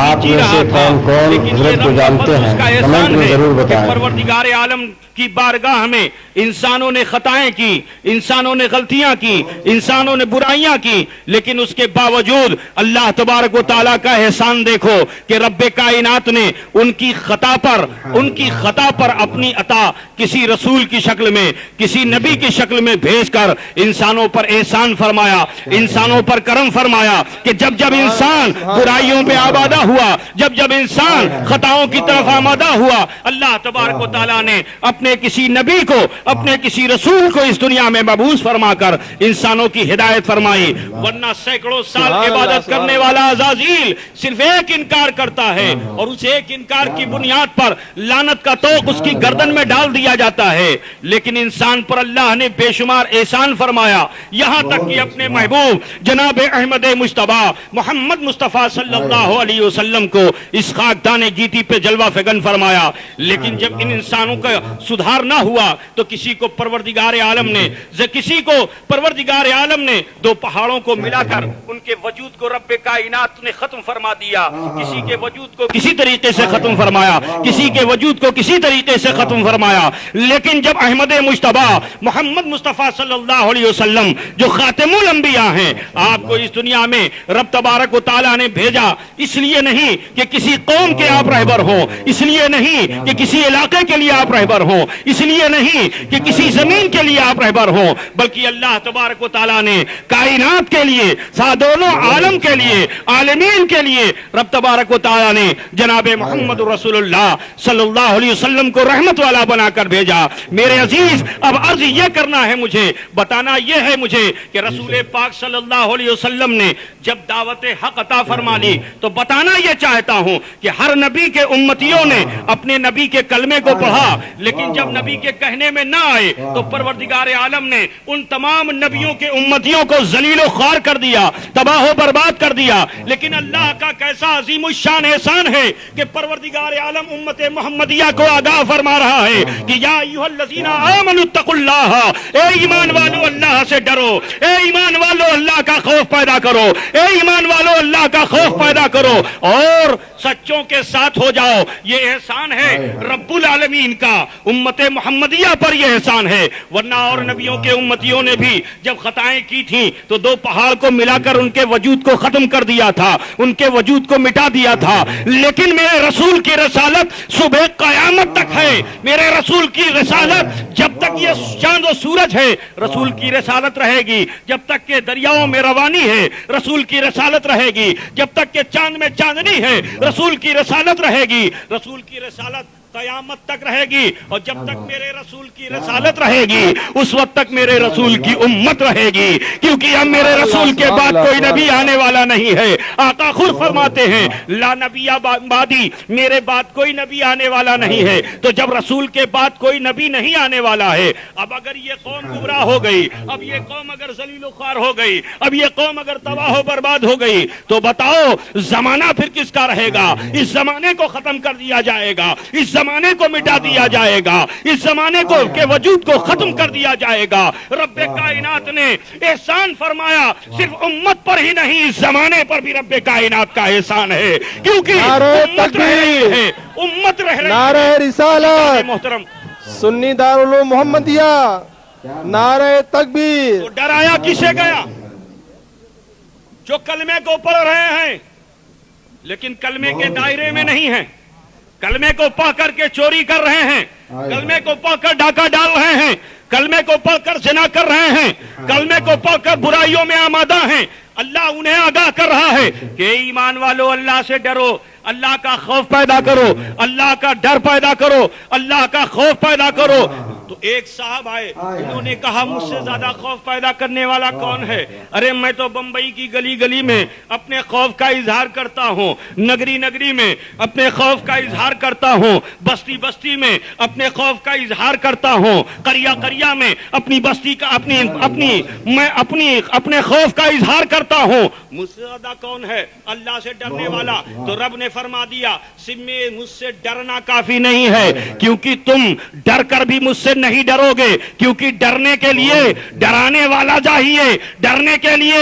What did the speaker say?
آپ جی میں رہا سے تھا، کون کون لیکن یہ حضرت کو رب کا جانتے فضل، اس ہیں؟ کا کمنٹ احسان میں ہے ضرور کہ بتائیں۔ پروردگار عالم کی بارگاہ میں انسانوں نے خطائیں کی، انسانوں نے غلطیاں کی، انسانوں نے برائیاں کی، لیکن اس کے باوجود اللہ تبارک و تعالیٰ کا احسان دیکھو کہ رب کائنات نے ان کی خطا پر اپنی عطا کسی رسول کی شکل میں، کسی نبی کی شکل میں بھیج کر انسانوں پر احسان فرمایا، انسانوں پر کرم فرمایا کہ جب جب انسان برائیوں پہ آبادہ ہوا، جب جب انسان خطاؤں کی طرف آمادہ ہوا، اللہ تبارک و تعالیٰ نے اپنے کسی نبی کو، اپنے کسی رسول کو اس دنیا میں مبعوث فرما کر انسانوں کی ہدایت فرمائی۔ ورنہ سینکڑوں سال عبادت کرنے والا عزازیل صرف ایک انکار کرتا ہے، اور اس ایک انکار کی بنیاد پر لعنت کا توق اس کی گردن میں ڈال دیا جاتا ہے۔ لیکن انسان پر اللہ نے بے شمار احسان فرمایا، یہاں تک کہ اپنے محبوب جناب احمد مجتبی محمد مصطفیٰ صلی اللہ علیہ وسلم کو اس خاکدان گیتی پہ جلوہ فگن فرمایا۔ لیکن جب ان انسانوں کا سدھار نہ ہوا تو کسی کو پروردگار عالم نے دو پہاڑوں کو ملا کر ان کے وجود کو رب کائنات نے ختم فرما دیا، کسی کے وجود کو کسی طریقے سے ختم فرمایا، کسی کے وجود کو کسی طریقے سے ختم فرمایا۔ لیکن جب احمد مجتبی محمد مصطفیٰ صلی اللہ علیہ وسلم جو خاتم الانبیاء ہیں، آپ کو اس دنیا میں رب تبارک و تعالیٰ نے بھیجا، اس لیے نہیں کہ کسی قوم کے آپ رہبر ہوں، اس لیے نہیں کہ کسی علاقے کے لیے آپ رہبر ہوں، اس لیے نہیں کہ کسی زمین کے لیے آپ رہبر ہوں، بلکہ اللہ تبارک و تعالیٰ نے کائنات کے لیے، دونوں عالم کے لیے، عالمین کے لیے رب تبارک و تعالیٰ نے جناب محمد رسول اللہ صلی اللہ علیہ وسلم کو رحمت والا بنا کر بھیجا۔ میرے عزیز، اب عرض یہ کرنا ہے مجھے، بتانا یہ ہے مجھے کہ رسول پاک صلی اللہ علیہ وسلم نے جب دعوت حق عطا فرما لی تو بتانا یہ چاہتا ہوں کہ ہر نبی کے امتیوں نے اپنے نبی کے کلمے کو پڑھا، لیکن جب نبی کے کہنے میں نہ آئے تو پروردگار عالم نے ان تمام نبیوں کے امتیوں کو ذلیل و خوار کر دیا، تباہ و برباد کر دیا۔ لیکن اللہ کا کیسا عظیم الشان احسان ہے کہ پروردگار عالم امت محمدیہ کو آگاہ فرما رہا ہے کہ یا ایھا الذین آمنوا اتقوا اللہ، اے ایمان والو اللہ سے ڈرو، اے ایمان والو اللہ کا خوف پیدا کرو، اے ایمان والو اللہ کا خوف پیدا کرو اور سچوں کے ساتھ ہو جاؤ۔ یہ احسان ہے رب العالمین کا، امت محمدیہ پر یہ احسان ہے۔ ورنہ اور نبیوں کے امتیوں نے بھی جب خطائیں کی تھیں تو دو پہاڑ کو ملا کر ان کے وجود کو ختم کر دیا تھا، ان کے وجود کو مٹا دیا تھا۔ لیکن میرے رسول کی رسالت صبح قیامت تک ہے، میرے رسول کی رسالت جب تک یہ چاند و سورج ہے رسول کی رسالت رہے گی، جب تک کہ دریاؤں میں روانی ہے رسول کی رسالت رہے گی، جب تک کہ چاند میں چاندنی ہے رسول کی رسالت رہے گی، رسول کی رسالت قیامت تک رہے گی، اور جب تک میرے رسول کی رسالت رہے گی اس وقت تک میرے رسول کی امت رہے گی، کیونکہ اب میرے رسول کے بعد کوئی نبی آنے والا نہیں ہے۔ آقا خود فرماتے ہیں لا نبی بعدی، میرے بعد کوئی نبی آنے والا نہیں ہے۔ تو جب رسول کے بعد کوئی نبی نہیں آنے والا ہے، اب اگر یہ قوم گمراہ ہو گئی، اب یہ قوم اگر ذلیل و خوار ہو گئی، اب یہ قوم اگر تباہ و برباد ہو گئی، تو بتاؤ زمانہ پھر کس کا رہے گا؟ اس زمانے کو ختم کر دیا جائے گا، اس زمانے کو مٹا دیا جائے گا، اس زمانے کو کے وجود کو ختم کر دیا جائے گا۔ رب کائنات نے احسان فرمایا صرف امت پر ہی نہیں، اس زمانے پر بھی رب کائنات کا احسان ہے، کیونکہ امت رہ رہی ہے، امت رہ رہی ہے۔ نعرہ رسالت محترم سنی دارالعلوم محمدیہ، نعرہ تکبیر۔ تو ڈرایا کسے گیا؟ جو کلمے کو پڑھ رہے ہیں لیکن کلمے کے دائرے میں نہیں ہیں، کلمے کو پڑھ کر کے چوری کر رہے ہیں، کلمے کو پڑھ کر ڈاکہ ڈال رہے ہیں، کلمے کو پڑھ کر زنا کر رہے ہیں، کلمے کو پڑھ کر برائیوں میں آمادہ ہیں۔ اللہ انہیں آگاہ کر رہا ہے کہ ایمان والو اللہ سے ڈرو، اللہ کا خوف پیدا کرو، اللہ کا ڈر پیدا کرو، اللہ کا خوف پیدا کرو۔ تو ایک صاحب آئے، انہوں نے کہا مجھ سے زیادہ خوف پیدا کرنے والا کون ہے؟ ارے میں تو بمبئی کی گلی گلی میں اپنے خوف کا اظہار کرتا ہوں، نگری نگری میں اپنے خوف کا اظہار کرتا ہوں، بستی بستی میں اپنے خوف کا اظہار کرتا ہوں، قریہ قریہ میں اپنی بستی کا اپنے خوف کا اظہار کرتا ہوں۔ مجھ سے زیادہ کون ہے اللہ سے ڈرنے والا؟ تو رب نے فرما دیا مجھ سے ڈرنا کافی نہیں ہے، کیونکہ تم ڈر کر بھی مجھ سے نہیں ڈرو گے، کیونکہ ڈرنے کے لیے ڈرانے والا چاہیے، ڈرنے کے لیے